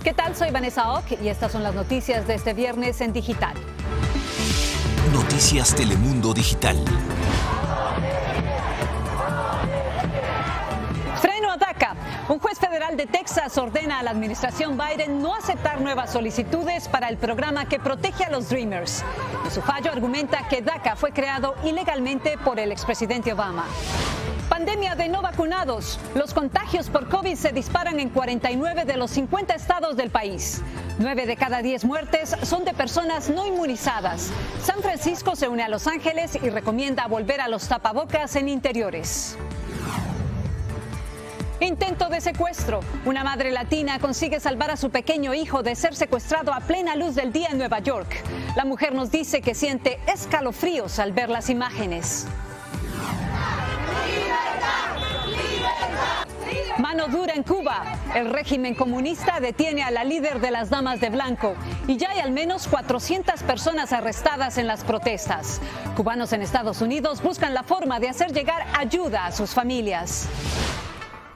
¿Qué tal? Soy Vanessa Ock y estas son las noticias de este viernes en Digital. Noticias Telemundo Digital. Freno a DACA. Un juez federal de Texas ordena a la administración Biden no aceptar nuevas solicitudes para el programa que protege a los Dreamers. En su fallo argumenta que DACA fue creado ilegalmente por el expresidente Obama. Pandemia de no vacunados. Los contagios por COVID se disparan en 49 de los 50 estados del país. 9 de cada 10 muertes son de personas no inmunizadas. San Francisco se une a Los Ángeles y recomienda volver a los tapabocas en interiores. Intento de secuestro. Una madre latina consigue salvar a su pequeño hijo de ser secuestrado a plena luz del día en Nueva York. La mujer nos dice que siente escalofríos al ver las imágenes. Mano dura en Cuba. El régimen comunista detiene a la líder de las Damas de Blanco y ya hay al menos 400 personas arrestadas en las protestas. Cubanos en Estados Unidos buscan la forma de hacer llegar ayuda a sus familias.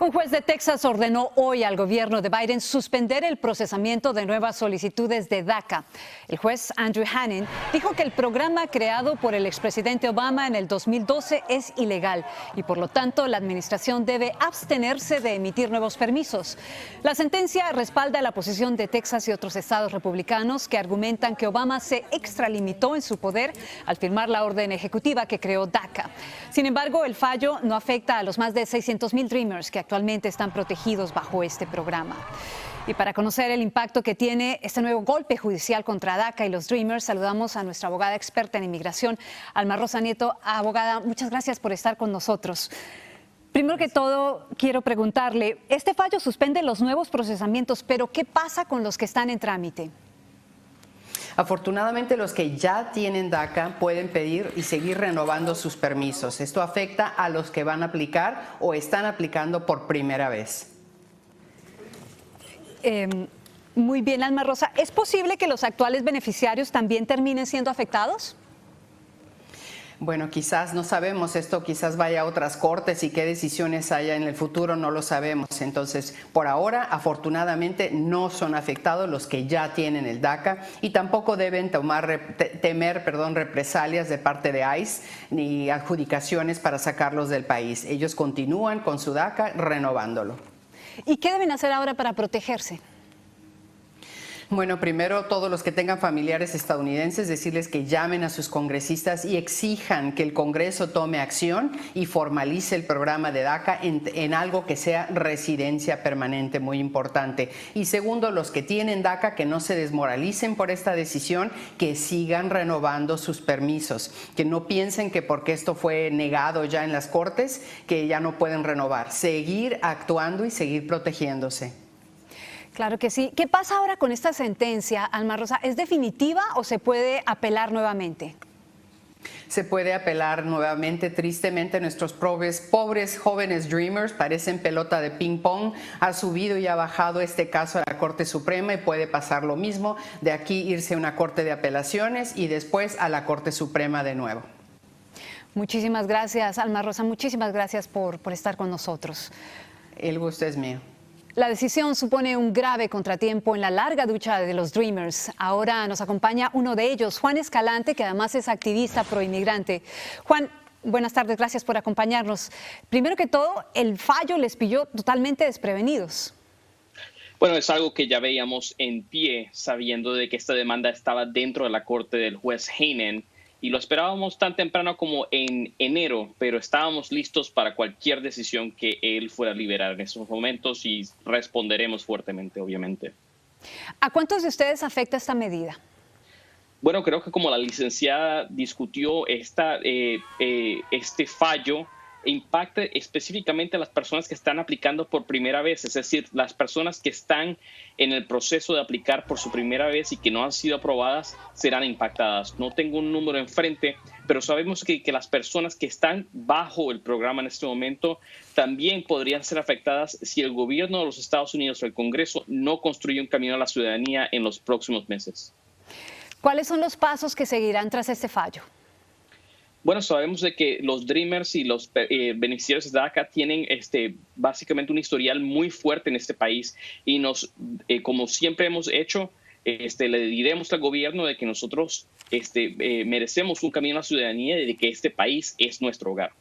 Un juez de Texas ordenó hoy al gobierno de Biden suspender el procesamiento de nuevas solicitudes de DACA. El juez Andrew Hanen dijo que el programa creado por el expresidente Obama en el 2012 es ilegal y por lo tanto la administración debe abstenerse de emitir nuevos permisos. La sentencia respalda la posición de Texas y otros estados republicanos que argumentan que Obama se extralimitó en su poder al firmar la orden ejecutiva que creó DACA. Sin embargo, el fallo no afecta a los más de 600,000 Dreamers que actualmente están protegidos bajo este programa. Y para conocer el impacto que tiene este nuevo golpe judicial contra DACA y los Dreamers, saludamos a nuestra abogada experta en inmigración, Alma Rosa Nieto. Abogada, muchas gracias por estar con nosotros. Primero que todo, quiero preguntarle, este fallo suspende los nuevos procesamientos, pero ¿qué pasa con los que están en trámite? Afortunadamente, los que ya tienen DACA pueden pedir y seguir renovando sus permisos. Esto afecta a los que van a aplicar o están aplicando por primera vez. Muy bien, Alma Rosa. ¿Es posible que los actuales beneficiarios también terminen siendo afectados? Bueno, quizás no sabemos esto, quizás vaya a otras cortes y qué decisiones haya en el futuro no lo sabemos. Entonces, por ahora, afortunadamente, no son afectados los que ya tienen el DACA y tampoco deben temer represalias de parte de ICE ni adjudicaciones para sacarlos del país. Ellos continúan con su DACA renovándolo. ¿Y qué deben hacer ahora para protegerse? Bueno, primero todos los que tengan familiares estadounidenses, decirles que llamen a sus congresistas y exijan que el Congreso tome acción y formalice el programa de DACA en algo que sea residencia permanente, muy importante. Y segundo, los que tienen DACA, que no se desmoralicen por esta decisión, que sigan renovando sus permisos, que no piensen que porque esto fue negado ya en las cortes, que ya no pueden renovar. Seguir actuando y seguir protegiéndose. Claro que sí. ¿Qué pasa ahora con esta sentencia, Alma Rosa? ¿Es definitiva o se puede apelar nuevamente? Se puede apelar nuevamente. Tristemente, nuestros pobres jóvenes Dreamers parecen pelota de ping pong. Ha subido y ha bajado este caso a la Corte Suprema y puede pasar lo mismo. De aquí irse a una Corte de Apelaciones y después a la Corte Suprema de nuevo. Muchísimas gracias, Alma Rosa. Muchísimas gracias por estar con nosotros. El gusto es mío. La decisión supone un grave contratiempo en la larga lucha de los Dreamers. Ahora nos acompaña uno de ellos, Juan Escalante, que además es activista proinmigrante. Juan, buenas tardes, gracias por acompañarnos. Primero que todo, el fallo les pilló totalmente desprevenidos. Bueno, es algo que ya veíamos en pie, sabiendo de que esta demanda estaba dentro de la corte del juez Hanen. Y lo esperábamos tan temprano como en enero, pero estábamos listos para cualquier decisión que él fuera a liberar en estos momentos y responderemos fuertemente, obviamente. ¿A cuántos de ustedes afecta esta medida? Bueno, creo que como la licenciada discutió este fallo, impacta específicamente a las personas que están aplicando por primera vez, es decir, las personas que están en el proceso de aplicar por su primera vez y que no han sido aprobadas serán impactadas. No tengo un número enfrente, pero sabemos que las personas que están bajo el programa en este momento también podrían ser afectadas si el gobierno de los Estados Unidos o el Congreso no construye un camino a la ciudadanía en los próximos meses. ¿Cuáles son los pasos que seguirán tras este fallo? Bueno, sabemos de que los Dreamers y los beneficiarios de DACA tienen básicamente un historial muy fuerte en este país y como siempre hemos hecho, le diremos al gobierno de que nosotros merecemos un camino a la ciudadanía y de que este país es nuestro hogar.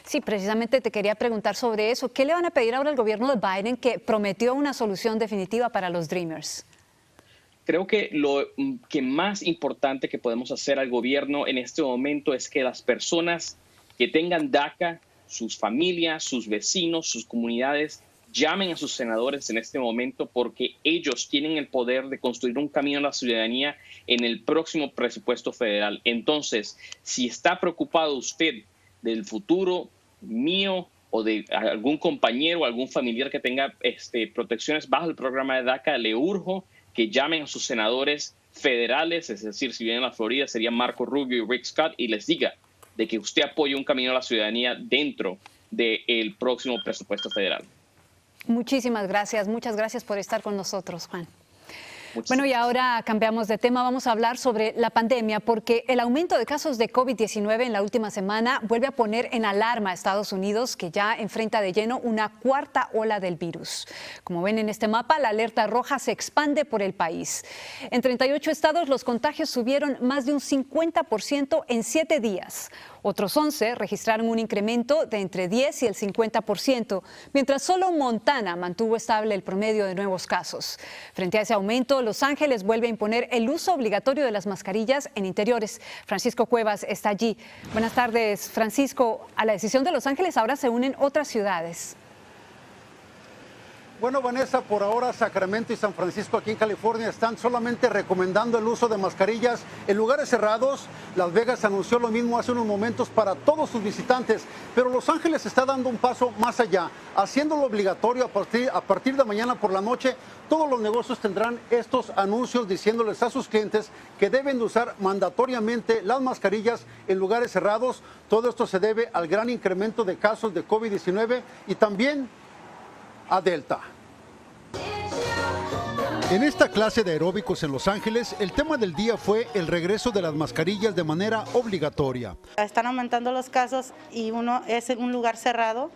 Sí, precisamente te quería preguntar sobre eso. ¿Qué le van a pedir ahora al gobierno de Biden que prometió una solución definitiva para los Dreamers? Creo que lo que más importante que podemos hacer al gobierno en este momento es que las personas que tengan DACA, sus familias, sus vecinos, sus comunidades, llamen a sus senadores en este momento porque ellos tienen el poder de construir un camino a la ciudadanía en el próximo presupuesto federal. Entonces, si está preocupado usted del futuro mío o de algún compañero o algún familiar que tenga protecciones bajo el programa de DACA, le urjo que llamen a sus senadores federales, es decir, si vienen a la Florida sería Marco Rubio y Rick Scott, y les diga de que usted apoya un camino a la ciudadanía dentro del próximo presupuesto federal. Muchísimas gracias, muchas gracias por estar con nosotros, Juan. Bueno, y gracias. ahora cambiamos de tema, vamos a hablar sobre la pandemia porque el aumento de casos de COVID-19 en la última semana vuelve a poner en alarma a Estados Unidos, que ya enfrenta de lleno una cuarta ola del virus. Como ven en este mapa, la alerta roja se expande por el país. En 38 estados los contagios subieron más de un 50% en 7 días. Otros 11 registraron un incremento de entre 10 y el 50%, mientras solo Montana mantuvo estable el promedio de nuevos casos. Frente a ese aumento, Los Ángeles vuelve a imponer el uso obligatorio de las mascarillas en interiores. Francisco Cuevas está allí. Buenas tardes, Francisco. A la decisión de Los Ángeles ahora se unen otras ciudades. Bueno, Vanessa, por ahora Sacramento y San Francisco aquí en California están solamente recomendando el uso de mascarillas en lugares cerrados. Las Vegas anunció lo mismo hace unos momentos para todos sus visitantes, pero Los Ángeles está dando un paso más allá, haciéndolo obligatorio a partir de mañana por la noche. Todos los negocios tendrán estos anuncios diciéndoles a sus clientes que deben de usar mandatoriamente las mascarillas en lugares cerrados. Todo esto se debe al gran incremento de casos de COVID-19 y también a Delta. En esta clase de aeróbicos en Los Ángeles, el tema del día fue el regreso de las mascarillas de manera obligatoria. Están aumentando los casos y uno es en un lugar cerrado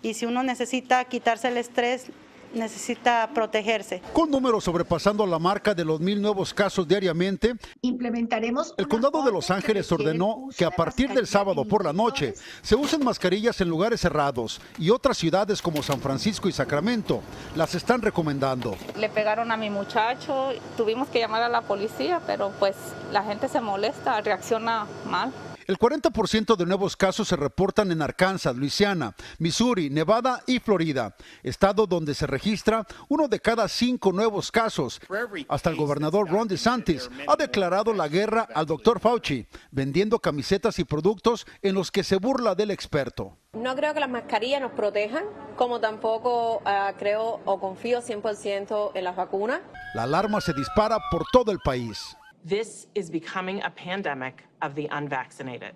y si uno necesita quitarse el estrés, necesita protegerse. Con números sobrepasando la marca de los 1,000 nuevos casos diariamente, implementaremos. El condado de Los Ángeles ordenó que a partir del sábado por la noche se usen mascarillas en lugares cerrados y otras ciudades como San Francisco y Sacramento las están recomendando. Le pegaron a mi muchacho, tuvimos que llamar a la policía, pero pues la gente se molesta, reacciona mal. El 40% de nuevos casos se reportan en Arkansas, Luisiana, Missouri, Nevada y Florida, estado donde se registra 1 de cada 5 nuevos casos. Hasta el gobernador Ron DeSantis ha declarado la guerra al Dr. Fauci, vendiendo camisetas y productos en los que se burla del experto. No creo que las mascarillas nos protejan, como tampoco creo o confío 100% en las vacunas. La alarma se dispara por todo el país. This is becoming a pandemic of the unvaccinated.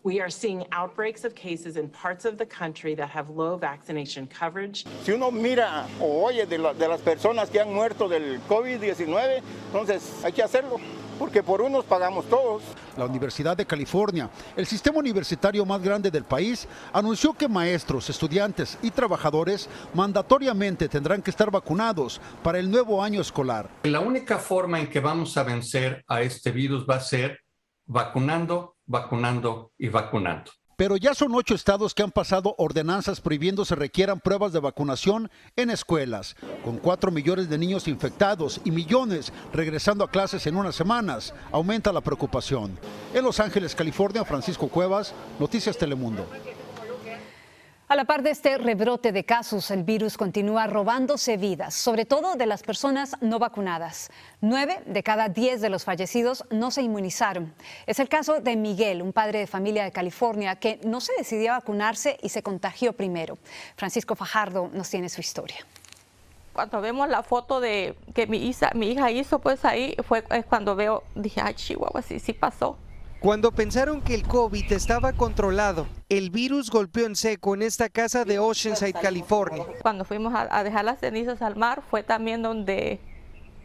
We are seeing outbreaks of cases in parts of the country that have low vaccination coverage. Si uno mira o oye de las personas que han muerto del COVID-19, entonces hay que hacerlo, porque por unos pagamos todos. La Universidad de California, el sistema universitario más grande del país, anunció que maestros, estudiantes y trabajadores mandatoriamente tendrán que estar vacunados para el nuevo año escolar. La única forma en que vamos a vencer a este virus va a ser vacunando, vacunando y vacunando. Pero ya son 8 estados que han pasado ordenanzas prohibiendo se requieran pruebas de vacunación en escuelas. Con 4 millones de niños infectados y millones regresando a clases en unas semanas, aumenta la preocupación. En Los Ángeles, California, Francisco Cuevas, Noticias Telemundo. A la par de este rebrote de casos, el virus continúa robándose vidas, sobre todo de las personas no vacunadas. 9 de cada 10 de los fallecidos no se inmunizaron. Es el caso de Miguel, un padre de familia de California que no se decidió a vacunarse y se contagió primero. Francisco Fajardo nos tiene su historia. Cuando vemos la foto de que mi hija hizo, pues ahí es cuando dije, ay, Chihuahua, sí pasó. Cuando pensaron que el COVID estaba controlado, el virus golpeó en seco en esta casa de Oceanside, California. Cuando fuimos a dejar las cenizas al mar, fue también donde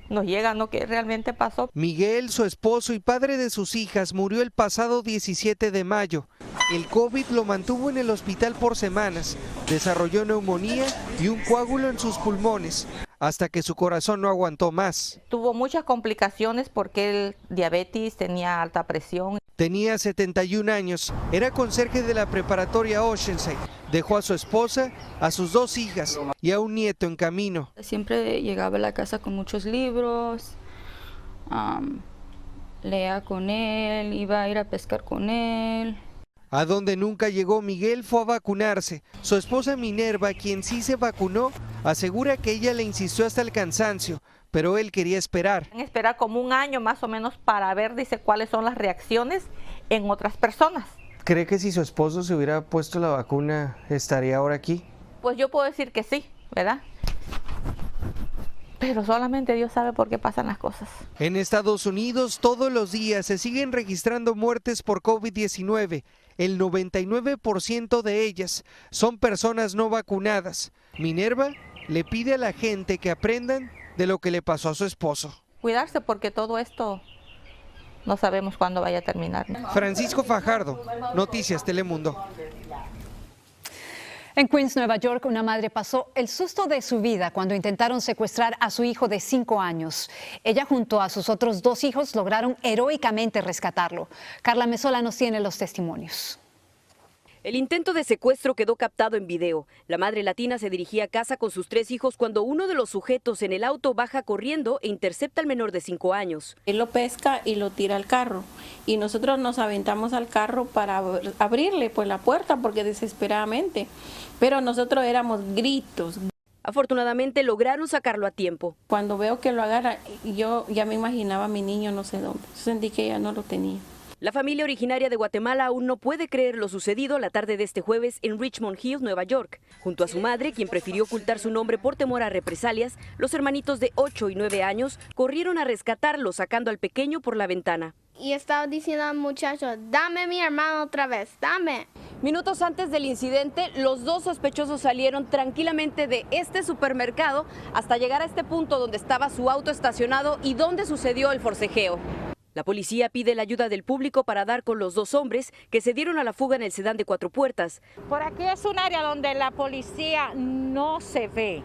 nos llega lo que realmente pasó. Miguel, su esposo y padre de sus hijas, murió el pasado 17 de mayo. El COVID lo mantuvo en el hospital por semanas, desarrolló neumonía y un coágulo en sus pulmones, hasta que su corazón no aguantó más. Tuvo muchas complicaciones porque él diabetes, tenía alta presión. Tenía 71 años, era conserje de la preparatoria Oceanside. Dejó a su esposa, a sus 2 hijas y a un nieto en camino. Siempre llegaba a la casa con muchos libros, leía con él, iba a ir a pescar con él. A donde nunca llegó Miguel fue a vacunarse. Su esposa Minerva, quien sí se vacunó, asegura que ella le insistió hasta el cansancio, pero él quería esperar. Esperar como un año más o menos para ver, dice, cuáles son las reacciones en otras personas. ¿Cree que si su esposo se hubiera puesto la vacuna, estaría ahora aquí? Pues yo puedo decir que sí, ¿verdad? Pero solamente Dios sabe por qué pasan las cosas. En Estados Unidos, todos los días se siguen registrando muertes por COVID-19. El 99% de ellas son personas no vacunadas. Minerva le pide a la gente que aprendan de lo que le pasó a su esposo. Cuidarse porque todo esto no sabemos cuándo vaya a terminar. Francisco Fajardo, Noticias Telemundo. En Queens, Nueva York, una madre pasó el susto de su vida cuando intentaron secuestrar a su hijo de 5 años. Ella junto a sus otros 2 hijos lograron heroicamente rescatarlo. Carla Mesola nos tiene los testimonios. El intento de secuestro quedó captado en video. La madre latina se dirigía a casa con sus 3 hijos cuando uno de los sujetos en el auto baja corriendo e intercepta al menor de 5 años. Él lo pesca y lo tira al carro y nosotros nos aventamos al carro para abrirle pues la puerta porque desesperadamente, pero nosotros éramos gritos. Afortunadamente lograron sacarlo a tiempo. Cuando veo que lo agarra, yo ya me imaginaba a mi niño no sé dónde, sentí que ya no lo tenía. La familia originaria de Guatemala aún no puede creer lo sucedido la tarde de este jueves en Richmond Hill, Nueva York. Junto a su madre, quien prefirió ocultar su nombre por temor a represalias, los hermanitos de 8 y 9 años corrieron a rescatarlo sacando al pequeño por la ventana. Y estaba diciendo al muchacho, dame mi hermano otra vez, dame. Minutos antes del incidente, los 2 sospechosos salieron tranquilamente de este supermercado hasta llegar a este punto donde estaba su auto estacionado y donde sucedió el forcejeo. La policía pide la ayuda del público para dar con los 2 hombres que se dieron a la fuga en el sedán de 4 puertas. Por aquí es un área donde la policía no se ve.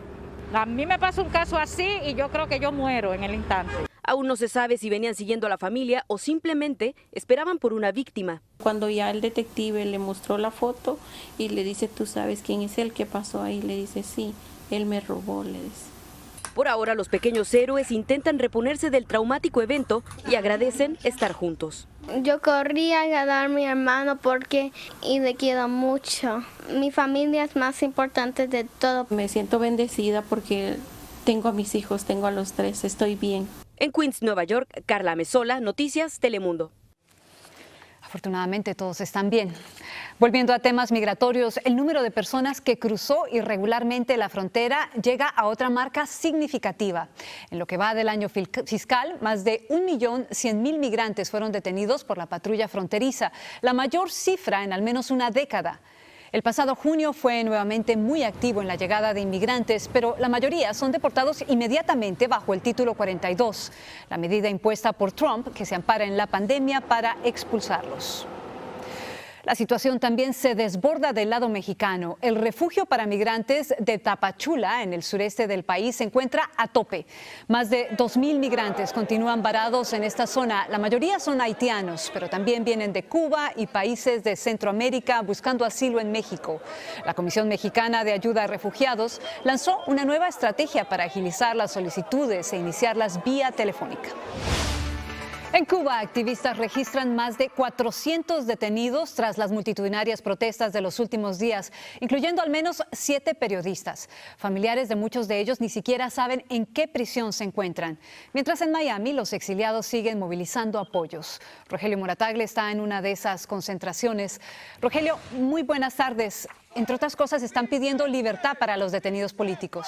A mí me pasa un caso así y yo creo que yo muero en el instante. Aún no se sabe si venían siguiendo a la familia o simplemente esperaban por una víctima. Cuando ya el detective le mostró la foto y le dice, ¿tú sabes quién es el que pasó ahí? Le dice, sí, él me robó, le dice. Por ahora, los pequeños héroes intentan reponerse del traumático evento y agradecen estar juntos. Yo corrí a ganar a mi hermano y le quiero mucho. Mi familia es más importante de todo. Me siento bendecida porque tengo a mis hijos, tengo a los 3, estoy bien. En Queens, Nueva York, Carla Mesola, Noticias Telemundo. Afortunadamente todos están bien. Volviendo a temas migratorios, el número de personas que cruzó irregularmente la frontera llega a otra marca significativa. En lo que va del año fiscal, más de 1.100.000 migrantes fueron detenidos por la patrulla fronteriza, la mayor cifra en al menos una década. El pasado junio fue nuevamente muy activo en la llegada de inmigrantes, pero la mayoría son deportados inmediatamente bajo el Título 42, la medida impuesta por Trump que se ampara en la pandemia para expulsarlos. La situación también se desborda del lado mexicano. El refugio para migrantes de Tapachula, en el sureste del país, se encuentra a tope. Más de 2.000 migrantes continúan varados en esta zona. La mayoría son haitianos, pero también vienen de Cuba y países de Centroamérica buscando asilo en México. La Comisión Mexicana de Ayuda a Refugiados lanzó una nueva estrategia para agilizar las solicitudes e iniciarlas vía telefónica. En Cuba, activistas registran más de 400 detenidos tras las multitudinarias protestas de los últimos días, incluyendo al menos 7 periodistas. Familiares de muchos de ellos ni siquiera saben en qué prisión se encuentran. Mientras en Miami, los exiliados siguen movilizando apoyos. Rogelio Moratagle está en una de esas concentraciones. Rogelio, muy buenas tardes. Entre otras cosas, están pidiendo libertad para los detenidos políticos.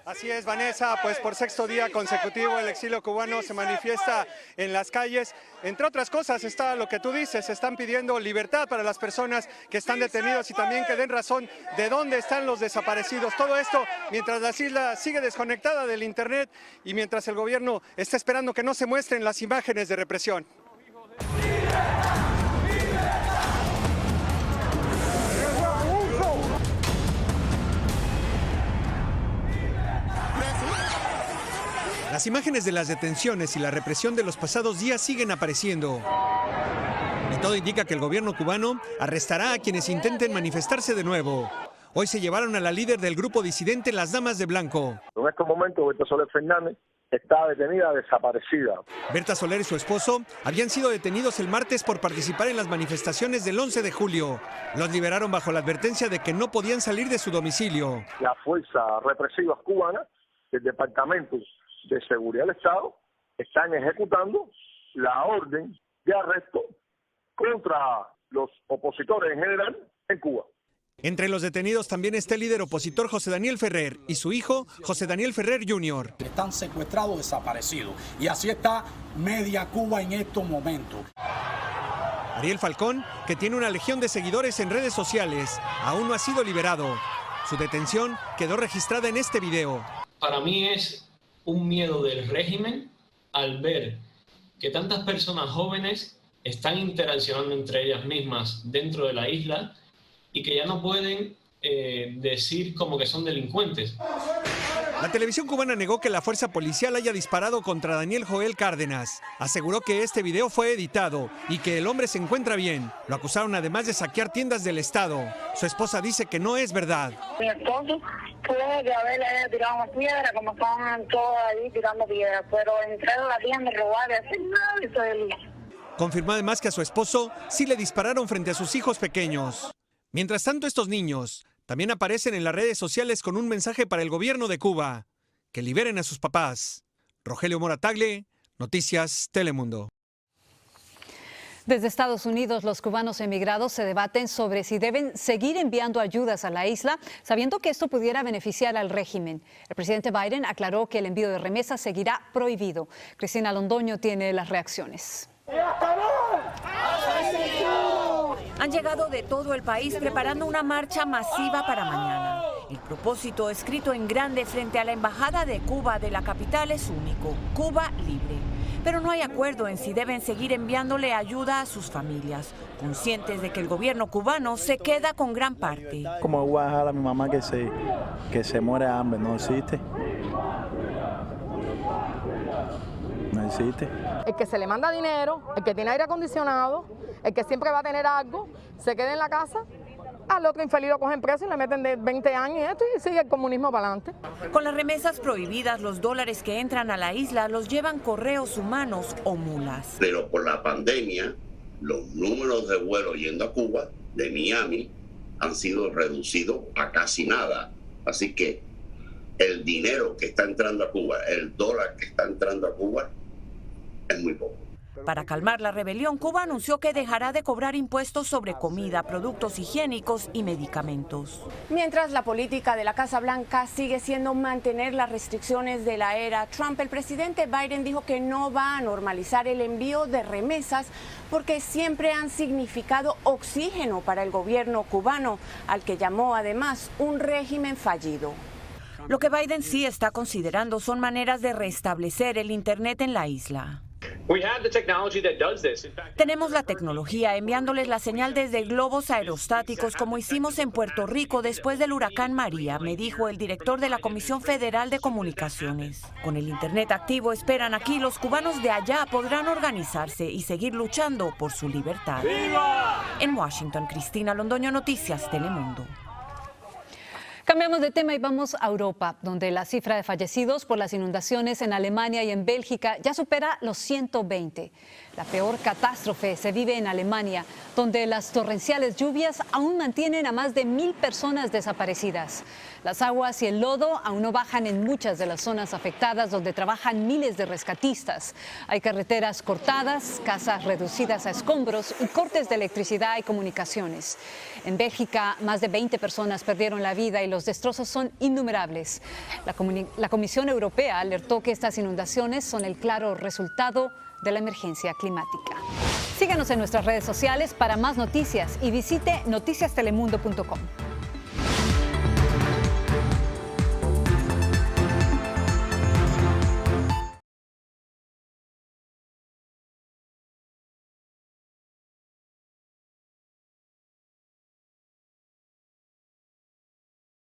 Así es, Vanessa, pues por sexto día consecutivo el exilio cubano se manifiesta en las calles. Entre otras cosas está lo que tú dices, están pidiendo libertad para las personas que están detenidas y también que den razón de dónde están los desaparecidos. Todo esto mientras la isla sigue desconectada del internet y mientras el gobierno está esperando que no se muestren las imágenes de represión. Las imágenes de las detenciones y la represión de los pasados días siguen apareciendo. Y todo indica que el gobierno cubano arrestará a quienes intenten manifestarse de nuevo. Hoy se llevaron a la líder del grupo disidente Las Damas de Blanco. En estos momentos, Berta Soler Fernández está detenida, desaparecida. Berta Soler y su esposo habían sido detenidos el martes por participar en las manifestaciones del 11 de julio. Los liberaron bajo la advertencia de que no podían salir de su domicilio. Las fuerzas represivas cubanas del Departamento de Seguridad del Estado están ejecutando la orden de arresto contra los opositores en general en Cuba. Entre los detenidos también está el líder opositor José Daniel Ferrer y su hijo José Daniel Ferrer Jr. Están secuestrados, desaparecidos. Y así está media Cuba en estos momentos. Ariel Falcón, que tiene una legión de seguidores en redes sociales, aún no ha sido liberado. Su detención quedó registrada en este video. Para mí es un miedo del régimen al ver que tantas personas jóvenes están interaccionando entre ellas mismas dentro de la isla y que ya no pueden decir como que son delincuentes. La televisión cubana negó que la fuerza policial haya disparado contra Daniel Joel Cárdenas. Aseguró que este video fue editado y que el hombre se encuentra bien. Lo acusaron además de saquear tiendas del Estado. Su esposa dice que no es verdad. Mi esposo puede que haberle tirado una piedra, como estaban todos ahí tirando piedras, pero entrar a la tienda y robar y hacer nada, eso es él. Confirmó además que a su esposo sí le dispararon frente a sus hijos pequeños. Mientras tanto, estos niños también aparecen en las redes sociales con un mensaje para el gobierno de Cuba: que liberen a sus papás. Rogelio Moratagle, Noticias Telemundo. Desde Estados Unidos, los cubanos emigrados se debaten sobre si deben seguir enviando ayudas a la isla, sabiendo que esto pudiera beneficiar al régimen. El presidente Biden aclaró que el envío de remesas seguirá prohibido. Cristina Londoño tiene las reacciones. Han llegado de todo el país preparando una marcha masiva para mañana. El propósito escrito en grande frente a la Embajada de Cuba de la capital es único: Cuba libre. Pero no hay acuerdo en si deben seguir enviándole ayuda a sus familias, conscientes de que el gobierno cubano se queda con gran parte. ¿Cómo voy a dejar a mi mamá que se muere de hambre? No existe. No existe. El que se le manda dinero, el que tiene aire acondicionado, el que siempre va a tener algo, se queda en la casa. Al otro infeliz lo cogen preso y le meten de 20 años y esto, y sigue el comunismo para adelante. Con las remesas prohibidas, los dólares que entran a la isla los llevan correos humanos o mulas. Pero por la pandemia, los números de vuelo yendo a Cuba, de Miami, han sido reducidos a casi nada. Así que el dinero que está entrando a Cuba, el dólar que está entrando a Cuba, es muy poco. Para calmar la rebelión, Cuba anunció que dejará de cobrar impuestos sobre comida, productos higiénicos y medicamentos. Mientras la política de la Casa Blanca sigue siendo mantener las restricciones de la era Trump, el presidente Biden dijo que no va a normalizar el envío de remesas porque siempre han significado oxígeno para el gobierno cubano, al que llamó además un régimen fallido. Lo que Biden sí está considerando son maneras de restablecer el Internet en la isla. Tenemos la tecnología enviándoles la señal desde globos aerostáticos como hicimos en Puerto Rico después del huracán María, me dijo el director de la Comisión Federal de Comunicaciones. Con el Internet activo, esperan aquí, los cubanos de allá podrán organizarse y seguir luchando por su libertad. ¡Viva! En Washington, Cristina Londoño, Noticias Telemundo. Cambiamos de tema y vamos a Europa, donde la cifra de fallecidos por las inundaciones en Alemania y en Bélgica ya supera los 120. La peor catástrofe se vive en Alemania, donde las torrenciales lluvias aún mantienen a más de 1000 personas desaparecidas. Las aguas y el lodo aún no bajan en muchas de las zonas afectadas, donde trabajan miles de rescatistas. Hay carreteras cortadas, casas reducidas a escombros y cortes de electricidad y comunicaciones. En Bélgica, más de 20 personas perdieron la vida y los los destrozos son innumerables. La Comisión Europea alertó que estas inundaciones son el claro resultado de la emergencia climática. Síganos en nuestras redes sociales para más noticias y visite noticiastelemundo.com.